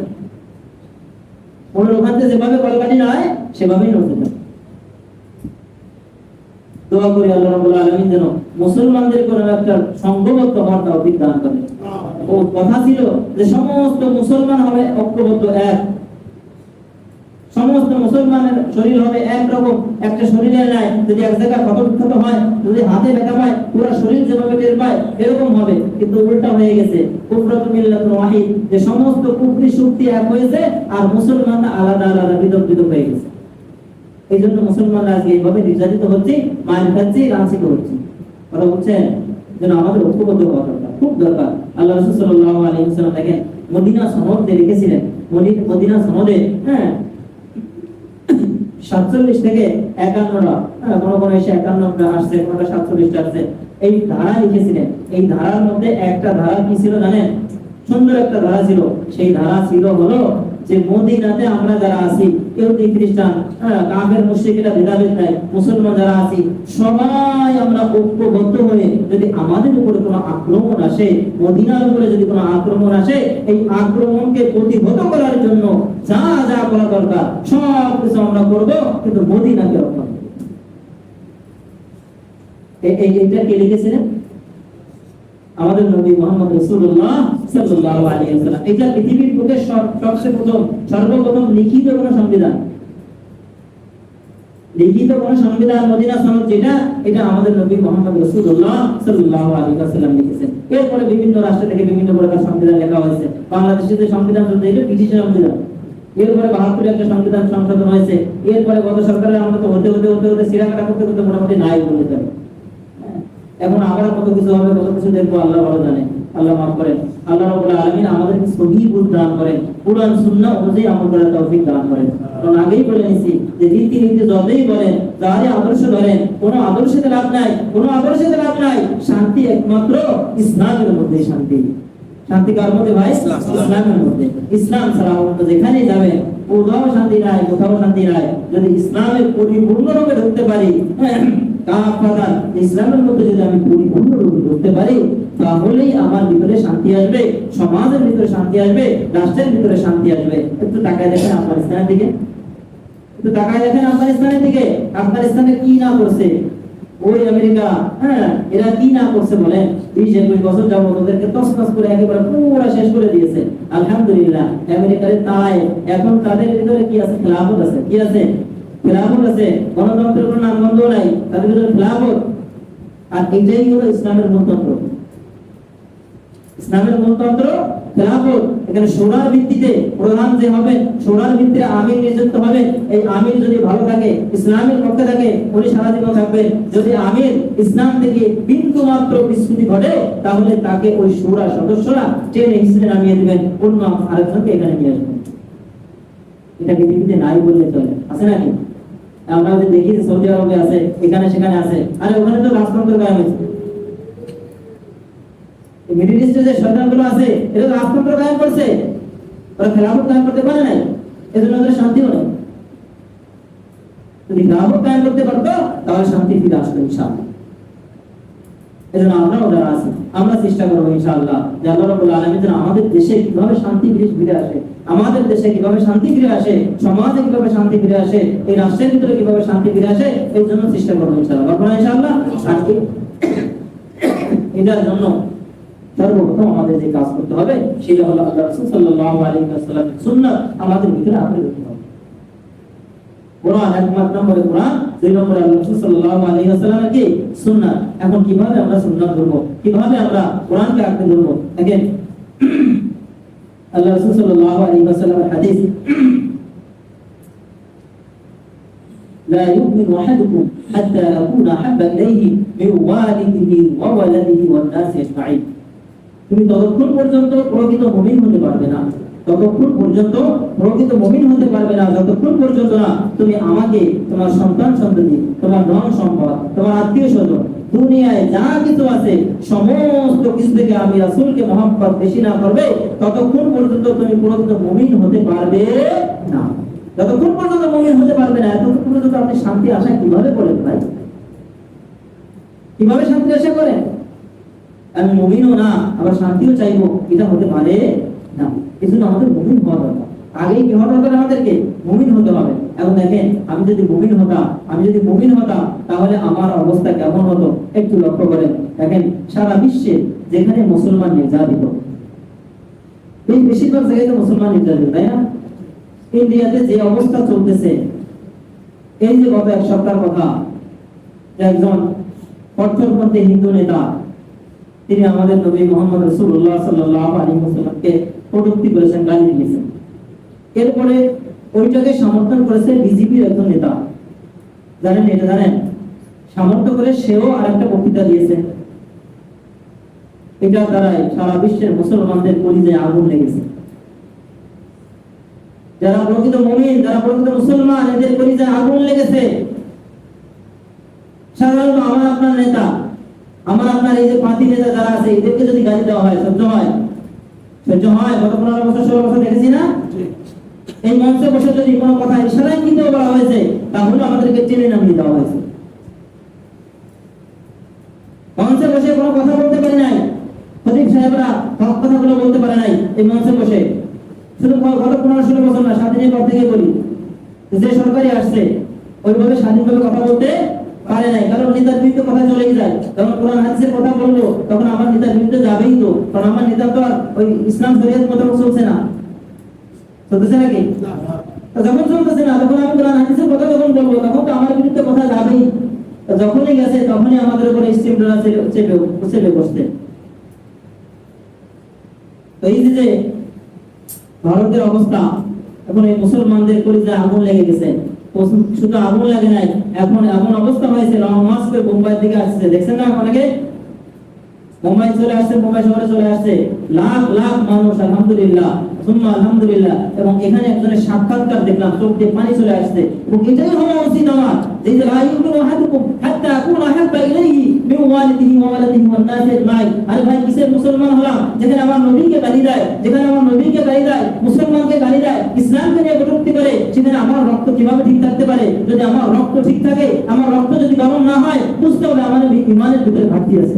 মোড়ল ওখানে যেভাবে কলকাঠি নয় সেভাবেই নড়তে চায়। দোয়া করি আল্লাহ রাব্বুল আলামিন যেন মুসলমানদের কোন একটা সংঘবদ্ধ হওয়ার তৌফিক দান করেন। ও কথা ছিল যে সমস্ত মুসলমান হবে ঐক্যবদ্ধ এক, সমস্ত মুসলমানের শরীর হবে একরকম, একটা শরীরের নাই। যদি এক জায়গায় ক্ষত হয়, যদি হাতে ব্যথা পায়, পুরো শরীর যেভাবে টের পায় এরকম হবে। কিন্তু উল্টা হয়ে গেছে, কুফরাতু মিল্লাতুন ওয়াহিদ, যে সমস্ত কুফরি শক্তি এক হয়েছে আর মুসলমানরা আলাদা আলাদা পৃথক হয়ে গেছে। এই জন্য মুসলমানরা আজকে এইভাবে নির্যাতিত হচ্ছে, মায়ের খাচ্ছে, লাঞ্ছিত হচ্ছে। কথা বলছেন যেন আমাদের ঐক্যবদ্ধ হওয়া দরকার, খুব দরকার। আল্লাহ রাসূল সাল্লাল্লাহু আলাইহি ওয়াসাল্লাম দেখেন মদিনা সনদে লিখেছিলেন, মদিনা সনদে 47 থেকে 51টা, কোন এসে 51টা আসছে, কোনটা 47টা আসছে, এই ধারা লিখেছিলেন। এই ধারার মধ্যে একটা ধারা কি ছিল জানেন? সুন্দর একটা ধারা ছিল। সেই ধারা ছিল হলো যে মদিনাতে আমরা যারা আছি, ইহুদি খ্রিস্টান, কাফের মুশরিকরা ভেদাভেদ নাই, মুসলমান যারা আছি সবাই আমরা ঐক্যবদ্ধ হয়ে যদি আমাদের উপরে কোনো আক্রমণ আসে, মদিনার উপরে যদি কোনো আক্রমণ আসে, এই আক্রমণকে প্রতিহত করার জন্য যা যা করা দরকার সব কিছু আমরা করব, কিন্তু মদিনাকে রক্ষা করব। এইটা কে লিখেছিলেন? আমাদের নবী মুহাম্মদ রাসূলুল্লাহ সাল্লাল্লাহু আলাইহি ওয়াসাল্লাম। এটা পৃথিবীর বুকে সর্বপ্রথম লিখিত কোন সংবিধান, মদিনা সনদ যেটা, এটা আমাদের নবী মুহাম্মদ রাসূলুল্লাহ সাল্লাল্লাহু আলাইহি ওয়াসাল্লাম লিখেছেন। এরপরে বিভিন্ন রাষ্ট্র থেকে বিভিন্ন প্রকার সংবিধান লেখা হয়েছে। বাংলাদেশের যে সংবিধান চলছে এটা ব্রিটিশ সংবিধান। এরপরে 72 একটা সংবিধান সংশোধন হয়েছে। এরপরে গত সরকারের আমরা তো হতে সিরাকাটা করতে মোটামুটি নাই বলে যায়। এখন আবার কত কিছু হবে, কত কিছু দেখবো, আল্লাহ ভালো জানে। আল্লাহ মাফ করেন। আল্লাহ রাব্বুল আলামিন আমাদেরকে সহিহ বুঝ দান করেন, কুরআন সুন্নাহ অনুযায়ী আমল করার তৌফিক দান করেন। কারণ আগেই বলে নিছি যে রীতি যতই বলেন, যারে আদর্শ ধরেন, কোনো আদর্শতে লাভ নাই। শান্তি একমাত্র ইসলামের মধ্যে শান্তি। শান্তি কার মধ্যে ভাই? ইসলামের মধ্যে। ইসলাম ছাড়া অন্য যেখানেই যাবেন কোথাও শান্তি নাই। যদি ইসলামের পরিপূর্ণরূপে ঢুকতে পারি, ইসলামের মধ্যে যদি আমি পরিপূর্ণরূপে ঢুকতে পারি, তাহলেই আমার ভিতরে শান্তি আসবে, সমাজের ভিতরে শান্তি আসবে, রাষ্ট্রের ভিতরে শান্তি আসবে। একটু তাকায় দেখেন আফগানিস্তানের দিকে, আফগানিস্তানে কি না করছে ওই আমেরিকা, এরা কি না করছে বলেন? 20-21 বছর যাবত ওদেরকে তছনছ করে একেবারে পুরো শেষ করে দিয়েছে। আলহামদুলিল্লাহ আমেরিকার তাই এখন তাদের ভিতরে কি আছে? খেলাফত আছে। কি আছে? খেলাফত আছে। গণতন্ত্রের কোনো নামগন্ধ নাই, তাদের ভিতরে খেলাফত। আর এটাই হলো ইসলামের মূলতন্ত্র। খেলাফত। এখানে শোরার ভিত্তিতে প্রধান যে হবে, শোরার ভিত্তিতে আমির নিযুক্ত হবে। এই আমির যদি ভালো থাকে, ইসলামের পক্ষে থাকে, উনি সারা জীবন থাকবেন। যদি আমির ইসলাম থেকে বিন্দু মাত্র বিচ্যুতি ঘটে, তাহলে তাকে ওই শোরা সদস্যরা টেনে হিসেবে নামিয়ে দিবেন, অন্য আরেকজনকে এখানে নিয়ে আসবেন। এটা পৃথিবীতে নাই বললে চলে, আছে নাকি? আমরা যে দেখি সৌদি আরবে আছে, এখানে সেখানে আছে, আরে ওখানে তো রাজতন্ত্র কায়েম হয়েছে। মিডল ইস্টে যে শয়তানগুলো আছে, এরা রাজতন্ত্র কায়েম করছে, ওরা খেলাফত কায়েম করতে পারে নাই, এজন্য ওদের শান্তিও নেই। যদি গ্রাহক কায়েম করতে পারতো তাহলে শান্তি ফিরে আসতো ইনশাআল্লাহ। এজন্য আমরাও যারা আছি আমরা চেষ্টা করবো ইনশাআল্লাহ যে আল্লাহ রাব্বুল আলামিন যেন আমাদের দেশে কিভাবে শান্তি ফিরে আসে, আমাদের দেশে কিভাবে শান্তি ফিরে আসে, সমাজে কিভাবে শান্তি ফিরে আসে, এই রাষ্ট্রের ভিতরে কিভাবে শান্তি ফিরে আসে, এই জন্য চেষ্টা করবো ইনশাআল্লাহ। আপনারা ইনশাআল্লাহ শান্তি এটার জন্য সর্বপ্রথম আমাদের যে কাজ করতে হবে সেটা হলো আল্লাহ রাসূল সাল্লাল্লাহু আলাইহি ওয়াসাল্লামের সুন্নাত আমাদের ভিতরে আঁকড়ে রাখতে হবে। কোরআন এক নম্বরে কোরআন, দুই নম্বরে আল্লাহ রাসূল সাল্লাল্লাহু আলাইহি ওয়াসাল্লামের কি সুন্নাত। এখন কিভাবে আমরা সুন্নাত ধরব, কিভাবে আমরা কোরআনকে আঁকড়ে ধরব? দেখেন আল্লাহ রাসূল সাল্লাল্লাহু আলাইহি ওয়াসাল্লামের হাদিস, لا يؤمن أحدكم حتى أكون أحب إليه من والده وولده والناس أجمعين। তুমি ততক্ষণ পর্যন্ত প্রকৃত মুমিন হতে পারবে না, ততক্ষণ পর্যন্ত প্রকৃত মুমিন হতে পারবে না যতক্ষণ পর্যন্ত না তুমি আমাকে, তোমার সন্তান সন্ততি, তোমার ধন সম্পদ, তোমার আত্মীয় স্বজন, দুনিয়ায় যা কিছু আছে সমস্ত কিছু থেকে আমি রাসূলকে মহব্বত বেশি না করবে, ততক্ষণ পর্যন্ত তুমি প্রকৃত মুমিন হতে পারবে না। যতক্ষণ পর্যন্ত মুমিন হতে পারবে না ততক্ষণ পর্যন্ত আপনি শান্তি আশা কিভাবে করেন ভাই? কিভাবে শান্তি আশা করেন? আমি মুমিনও না আবার শান্তিও চাইবো, এটা হতে পারে না। এজন্য আমাদের মুমিন হওয়া দরকার। আগেই কি হওয়া দরকার? আমাদেরকে মুমিন হতে হবে। এখন দেখেন আমি যদি মুমিন হতাম তাহলে আমার অবস্থা কেমন হতো একটু লক্ষ্য করেন। দেখেন সারা বিশ্বে যেখানে মুসলমান নির্যাতিত, এই বেশিরভাগ জায়গায় তো মুসলমান নির্যাতিত, তাই না? ইন্ডিয়াতে যে অবস্থা চলতেছে, এই যে গত এক সপ্তাহ কথা, একজন কট্টরপন্থী হিন্দু নেতা তিনি আমাদের নবী মুহাম্মদ রাসূলুল্লাহ সাল্লাল্লাহু আলাইহি ওয়াসাল্লামকে কটূক্তি করেছেন, গালি দিয়েছেন। এরপরে ওইটাকে সমর্থন করেছে বিজেপির একজন নেতা, জানেন এটা জানেন? সমর্থন করে সেও আরেকটা বক্তৃতা দিয়েছে। এটা দ্বারাই সারা বিশ্বের মুসলমানদের কলিজায় আগুন লেগেছে। যারা প্রকৃত মুমিন, যারা প্রকৃত মুসলমান, এদের কলিজায় আগুন লেগেছে। সাধারণত আমার আপনার নেতা, আমার আপনার এই যে পার্টি নেতা যারা আছে এদেরকে যদি গালি দেওয়া হয় সহ্য হয়? সহ্য হয়? গত 15 বছর 16 বছর দেখেছি না? এই মঞ্চে বসে যদি কোনো কথা ইশারায় কিন্তু বলা হয়েছে তাহলে আমাদেরকে টেনে নামিয়ে দেওয়া হয়েছে। মঞ্চে বসে কোনো কথা বলতে পারি নাই, খতিব সাহেবরা হক কথাগুলো বলতে পারে নাই এই মঞ্চে বসে। শুধু গত 15-16 বছর না, স্বাধীনের পর থেকে বলি, যে সরকারি আসছে ওইভাবে স্বাধীনভাবে কথা বলতে পারে নাই, কারণ নেতার বিরুদ্ধে কথা চলেই যায়। যখন কোরআন হাদিসের কথা বলবো তখন আমার নেতার বিরুদ্ধে যাবেই তো, কারণ আমার নেতা তো আর ওই ইসলাম শরীয়ত মতো চলছে না, চলতেছে নাকি? যখন চলতেছে না তখন আমি কোরআন হাদিসের কথা যখন বলবো তখন তো আমার বিরুদ্ধে কথা যাবেই। যখনই গেছে তখনই আমাদের উপরে স্টিমরা চেপে বসতে। তো এই যে ভারতের অবস্থা, এখন এই মুসলমানদের কলিজায় আগুন লেগে গেছে। শুধু আগুন লাগে নাই, এখন এমন অবস্থা হয়েছে লং মার্চ করে মুম্বাই দিকে আসছে, দেখছেন না? অনেকে মুম্বাই চলে আসছে, মুম্বাই শহরে চলে আসছে লাখ লাখ মানুষ, আলহামদুলিল্লাহ সুম্মা আলহামদুলিল্লাহ। এবং এখানে একজনের সাক্ষাৎকার দেখলাম, চোখ দিয়ে পানি চলে আসছে। এবং এটাই হওয়া উচিত আমার, যে লা ইউমিনু আহাদুকুম হাত্তা আকুনা আহাব্বা ইলাইহি মিন ওয়ালিদিহি ওয়া ওয়ালাদিহি ওয়ান নাসি আজমাইন। আরে ভাই কিসের মুসলমান হলাম যেখানে আমার নবীকে গালি দেয়, যেখানে আমার নবীকে গালি দেয়, মুসলমানকে গালি দেয়, ইসলামকে নিয়ে কটূক্তি করে, সেখানে আমার রক্ত কিভাবে ঠিক থাকতে পারে? যদি আমার রক্ত ঠিক থাকে, আমার রক্ত যদি গরম না হয়, বুঝতে হবে আমার ঈমানের ভিতরে ঘাটতি আছে।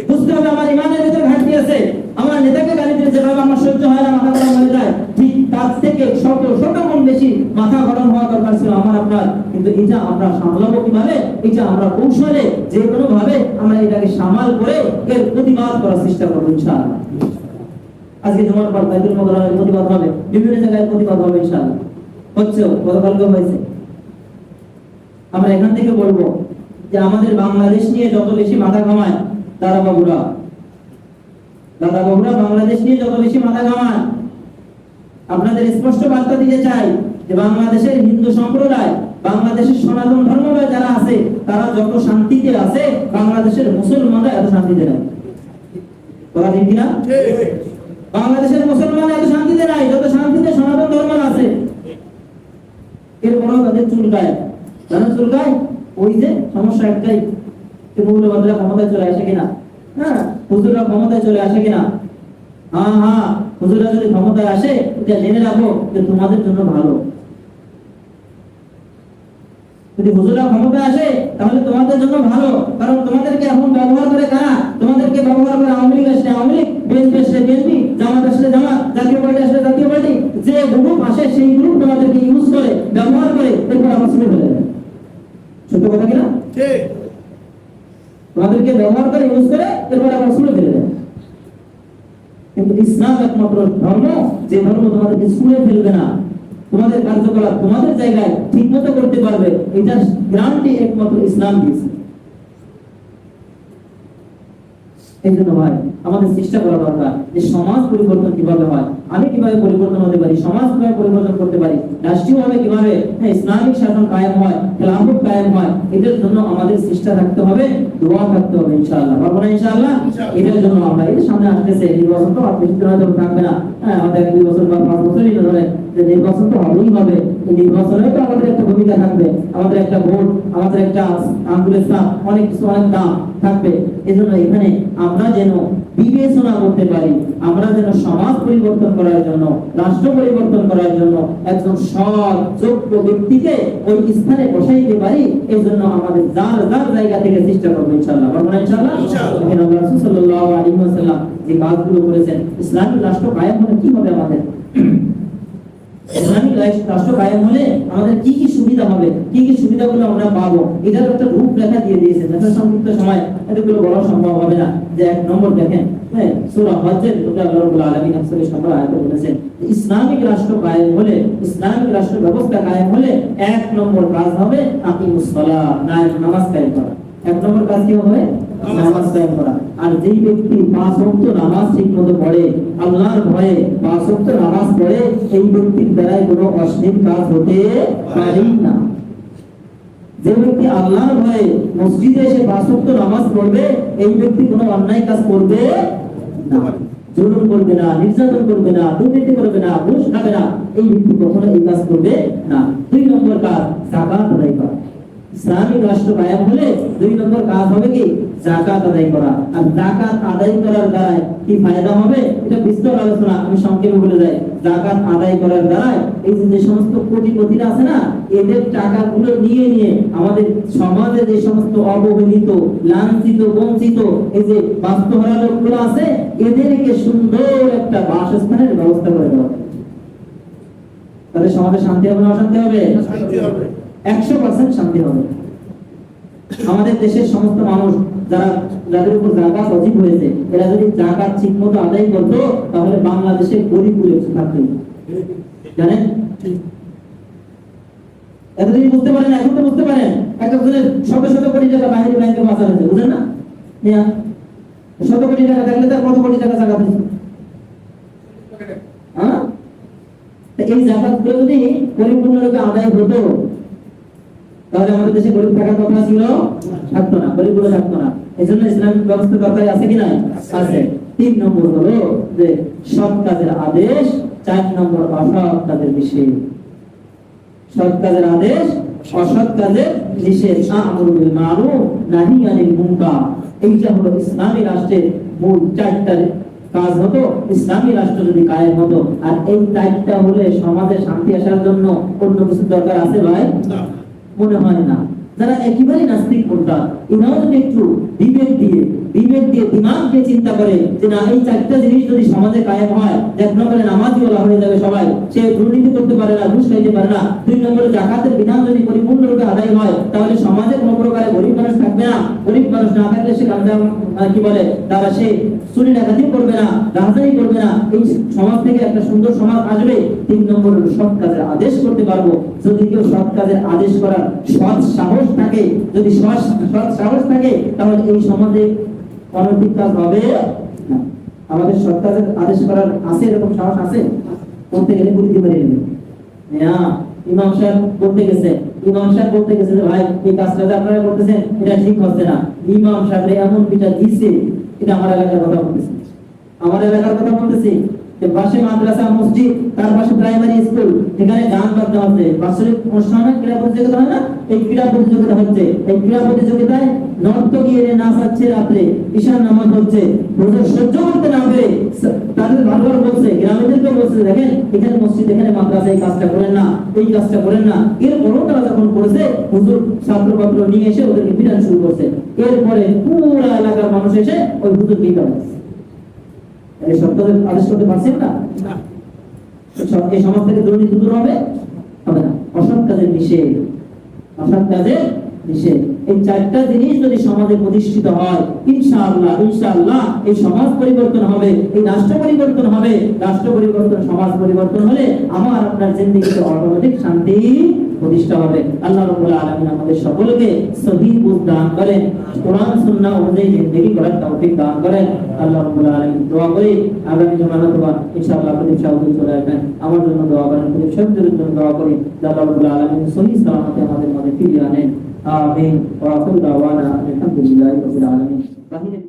বুঝতে হবে আমার ঈমানের ভিতরে ঘাটতি আছে। আমার নেতাকে গালি দিলে যেভাবে আমার সহ্য হয় না, মাথা গরম হয়ে যায়, ঠিক তার থেকে শত গুণ বেশি মাথা গরম হওয়া দরকার ছিল আমার আপনার। কিন্তু এটা আমরা সামলাবো কিভাবে? এটা আমরা কৌশলে যে কোনো ভাবে আমরা এটাকে সামাল করে এর প্রতিবাদ করার চেষ্টা করবো ইনশাআল্লাহ। আজকে জুমার পর বাইতুল মুকাররমের প্রতিবাদ হবে, বিভিন্ন জায়গায় প্রতিবাদ হবে ইনশাআল্লাহ। হচ্ছে, গতকালকে হয়েছে। আমরা এখান থেকে বলবো যে আমাদের বাংলাদেশ নিয়ে যত বেশি মাথা ঘামায় দাদা বাবুরা বাংলাদেশ নিয়ে যত বেশি মাথা ঘামান, আপনাদের স্পষ্ট বার্তা দিতে চাই যে বাংলাদেশের হিন্দু সম্প্রদায়, বাংলাদেশের সনাতন ধর্মভাই যারা আছে তারা যত শান্তিতে আছে, বাংলাদেশের মুসলমানরা এত শান্তিতে নাই। কথা ঠিক কিনা? বাংলাদেশের মুসলমান এত শান্তিতে নাই যত শান্তিতে সনাতন ধর্ম আছে। এরপরেও তাদের চুলকায়, জানেন চুলকায়? ওই যে সমস্যা একটাই, মৌলবাদীরা ক্ষমতায় চলে আসে কিনা, হ্যাঁ হুজুররা ক্ষমতায় চলে আসে কিনা। হ্যাঁ হুজুররা যদি ক্ষমতায় আসে এটা জেনে রাখো যে তোমাদের জন্য ভালো। যদি হুজুররা ক্ষমতা আসে তাহলে তোমাদের জন্য ভালো, কারণ তোমাদেরকে এখন ব্যবহার করে কারা? তোমাদেরকে ব্যবহার করে আওয়ামী লীগ আসলে আওয়ামী লীগ, বিএনপি আসলে বিএনপি, জামাত আসলে জামাত, জাতীয় পার্টি আসলে জাতীয় পার্টি, যে গ্রুপ আসে সেই গ্রুপ তোমাদেরকে ইউজ করে, ব্যবহার করে, এরপর আমার শুনে ফেলে দেয়। সত্য কথা কিনা? ঠিক। তোমাদেরকে ব্যবহার করে, ইউজ করে, এরপর আমার শুনে ফেলে দেয়। কিন্তু ইসলাম একমাত্র ধর্ম যে ধর্ম তোমাদেরকে শুনে ফেলবে না, তোমাদের কার্যকলাপ তোমাদের জায়গায় ঠিক মতো করতে পারবে, এটা গ্যারান্টি একমাত্র ইসলাম দিয়েছে। এই জন্য ভাই আমাদের চেষ্টা করা দরকার যে সমাজ পরিবর্তন কিভাবে হয়, আমি কিভাবে পরিবর্তন হতে পারি, সমাজ কিভাবে পরিবর্তন করতে পারি, রাষ্ট্রীয়ভাবে কিভাবে ইসলামিক শাসন কায়েম হয়, খেলাফত কায়েম হয়, এটার জন্য আমাদের চেষ্টা থাকতে হবে, দোয়া থাকতে হবে ইনশাআল্লাহ। পারবো না ইনশাআল্লাহ? এটার জন্য আমরা এই সামনে আসতেছে নির্বাচন, তো আর বেশি দিন হয়তো থাকবে না, আমাদের 2 বছর বা 5 বছরই ধরে যে নির্বাচন তো হবেই হবে। এই নির্বাচনে তো আমাদের একটা ভূমিকা থাকবে, আমাদের একটা ভোট, আমাদের একটা আঙ্গুলের ছাপ, অনেক কিছু, অনেক দাম থাকবে। এজন্য এখানে আমরা যেন বিবেচনা করতে পারি, আমরা যেন সমাজ পরিবর্তন করার জন্য, রাষ্ট্র পরিবর্তন করার জন্য একজন সৎ যোগ্য ব্যক্তিকে ওই স্থানে বসাইতে পারি। এই জন্য আমাদের যার যার জায়গা থেকে চেষ্টা করবো ইনশাআল্লাহ। পারবো না ইনশাআল্লাহ? এখানে আল্লাহ রাসূল সাল্লাল্লাহু আলাইহি ওয়াসাল্লাম যে কাজগুলো করেছেন, ইসলামিক রাষ্ট্র কায়েম হলে কি হবে আমাদের, ইসলামিক রাষ্ট্র কায়েম হলে আমাদের কি কি সুবিধা হবে, কি কি সুবিধাগুলো আমরা পাবো, এটার একটা রূপরেখা দিয়ে দিয়েছেন। এটা সংক্ষিপ্ত সময় এগুলো বলা সম্ভব হবে না। যে 1 নম্বর দেখেন, সূরা হজ্জের আল্লাহ রাব্বুল আলামিন 41 আয়াতে বলেছেন ইসলামিক রাষ্ট্র কায়েম হলে, ইসলামিক রাষ্ট্র ব্যবস্থা কায়েম হলে 1 নম্বর কাজ হবে আকিমুস সালাহ, নামাজ কায়েম করা। 1 নম্বর কাজ কি হবে? নামাজ কায়েম করা। আর যেই ব্যক্তি 5 ওয়াক্ত নামাজ ঠিকমতো পড়ে, আল্লাহর ভয়ে 5 ওয়াক্ত নামাজ পড়ে, এই ব্যক্তির দ্বারাই কোনো অশ্লীল কাজ হতে পারে না। যে ব্যক্তি আল্লাহর ভয়ে মসজিদে এসে 5 ওয়াক্ত নামাজ পড়বে, এই ব্যক্তি কোনো অন্যায় কাজ করবে না, জুলুম করবে না, নির্যাতন করবে না, দুর্নীতি করবে না, ঘুষ খাবে না, এই ব্যক্তি কখনো এই কাজ করবে না। 2 নম্বর কাজ যাকাত আদায় করা। ইসলামিক রাষ্ট্র কায়েম হলে 2 নম্বর কাজ হবে কি? যাকাত আদায় করা। আর যাকাত আদায় করার দ্বারা কি ফায়দা হবে, এটা বিস্তর আলোচনা, আমি সংক্ষেপে বলে যাই। যাকাত আদায় করার দ্বারা এই যে সমস্ত কোটিপতিরা আছে না, এদের টাকাগুলো নিয়ে নিয়ে আমাদের সমাজে যে সমস্ত অবহেলিত, লাঞ্ছিত, বঞ্চিত এই যে বাস্তুহারা লোকগুলো আছে, এদেরকে সুন্দর একটা বাসস্থানের ব্যবস্থা করে দেওয়া। তাহলে সমাজে শান্তি হবে না অশান্তি হবে? শান্তি হবে, 100% শান্তি হবে। আমাদের দেশের সমস্ত মানুষ যারা, যাদের উপর যাকাত ওয়াজিব হয়েছে, এরা যদি যাকাত ঠিকমতো আদায় করত, তাহলে বাংলাদেশে গরিব বলে থাকতো। জানেন? এতদিন বুঝতে পারেন, এখন তো বুঝতে পারেন। একটা জনের শত শত কোটি টাকা বাহিনী ব্যাংকে পাচার হয়েছে, বুঝেন না? শত কোটি টাকা থাকলে তার কত কোটি টাকা যাকাত হয়েছে? হ্যাঁ, এই যাকাতগুলো যদি পরিপূর্ণরূপে আদায় হতো, তাহলে আমাদের দেশে গরিব থাকার কথা ছিল, থাকতো না, গরিবগুলো থাকতো না। এই জন্য ইসলামিক ব্যবস্থা দরকার আছে কি নাই? আছে। 3 নম্বর হলো যে সৎ কাজের আদেশ, 4 নম্বর অসৎ কাজের নিষেধ। সৎ কাজের আদেশ, অসৎ কাজের নিষেধ। আমরু বিল মারুফ, নাহি আনিল মুনকার। এইটা হলো ইসলামী রাষ্ট্রের মূল 4টা কাজ হতো, ইসলামী রাষ্ট্র যদি কায়েম হতো। আর এই 4টা হলে সমাজে শান্তি আসার জন্য অন্য কিছু দরকার আছে ভাই? মনে হয় না। যারা একেবারে নাস্তিক পন্থা, এরাও যদি একটু বিবেক দিয়ে দিমাগ দিয়ে চিন্তা করে যে না, এই 4টা জিনিস যদি সমাজে কায়েম হয়, 1 নম্বরে নামাজি ওলা হয়ে যাবে সবাই, সে দুর্নীতি করতে পারে না, ঘুষ খাইতে পারে না। 2 নম্বরে যাকাতের বিধান যদি পরিপূর্ণরূপে আদায় হয়, তাহলে সমাজে কোনো প্রকারে গরিব মানুষ থাকবে না। গরিব মানুষ না থাকলে সে গাঞ্জাম কি বলে, তারা সে চুরি ডাকাতি করবে না, রাজনীতি করবে না। এই সমাজ থেকে একটা সুন্দর সমাজ আসবে। 3 নম্বর হলো সৎ কাজের আদেশ করতে পারবো। যদি কেউ সৎ কাজের আদেশ করার সৎ সাহস থাকে, যদি সৎ সাহস থাকে, তাহলে এই সমাজে অনৈতিক কাজ হবে না। আমাদের সৎ কাজের আদেশ করার আছে, এরকম সাহস আছে? করতে গেলে বুঝতে পারি না। ইমাম সাহেব বলতে গেছে, যে ভাই এই কাজটা যে আপনারা করতেছেন এটা ঠিক হচ্ছে না। ইমাম সাহেব এমন পিটা দিচ্ছে, এটা আমার এলাকার কথা বলতেছি, যে পাশে মাদ্রাসা মসজিদ, তার পাশে প্রাইমারি স্কুল, এখানে গান বাজনা আছে, বাৎসরিক অনুষ্ঠানে ক্রীড়া প্রতিযোগিতা হয় না, এই ক্রীড়া প্রতিযোগিতা হচ্ছে। এই ক্রীড়া প্রতিযোগিতায় নর্তকী এনে নাচাচ্ছে, রাত্রে ঈশার নামাজ হচ্ছে, হুজুর সহ্য করতে না পেরে তাদের বারবার বলছে, গ্রামেদেরকে বলছে, দেখেন এখানে মসজিদ, এখানে মাদ্রাসা, এই কাজটা করেন না, এই কাজটা করেন না। এরপরও তারা যখন করেছে, হুজুর ছাত্রপত্র নিয়ে এসে ওদেরকে পিটান শুরু করছে। এরপরে পুরা এলাকার মানুষ এসে ওই হুজুর পিটা হয়েছে। এই সপ্তাহে আদেশ করতে পারছেন না? এই সমাজ থেকে দুর্নীতি দূর হবে হবে না। অসৎ কাজের নিষেধ, অসৎ কাজের নিষেধ, এই চারটা জিনিস যদি সমাজে প্রতিষ্ঠিত হয়, ইনশাআল্লাহ ইনশাআল্লাহ এই সমাজ পরিবর্তন হবে, এই রাষ্ট্র পরিবর্তন হবে। রাষ্ট্র পরিবর্তন, সমাজ পরিবর্তন হলে আমার আপনার জিন্দেগিতে অটোমেটিক শান্তি প্রতিষ্ঠা হবে। আল্লাহ রাব্বুল আলামিন আমাদের সকলকে সহিহ বুঝ দান করেন, কোরআন সুন্নাহ অনুযায়ী জিন্দেগি করার তৌফিক দান করেন। আল্লাহ রাব্বুল আলামিন দোয়া করি আগামী জমানাতবা ইনশাআল্লাহ প্রতি সহযোগী চলে আসবেন। আমার জন্য দোয়া করেন, প্রতি সবদের জন্য দোয়া করি। আল্লাহ রাব্বুল আলামিন সহিহ সালামতে আমাদের মধ্যে ফিরিয়ে আনেন। আমিন। ওয়া আখিরু দাওয়ানা আলহামদুলিল্লাহি রাব্বিল আলামিন।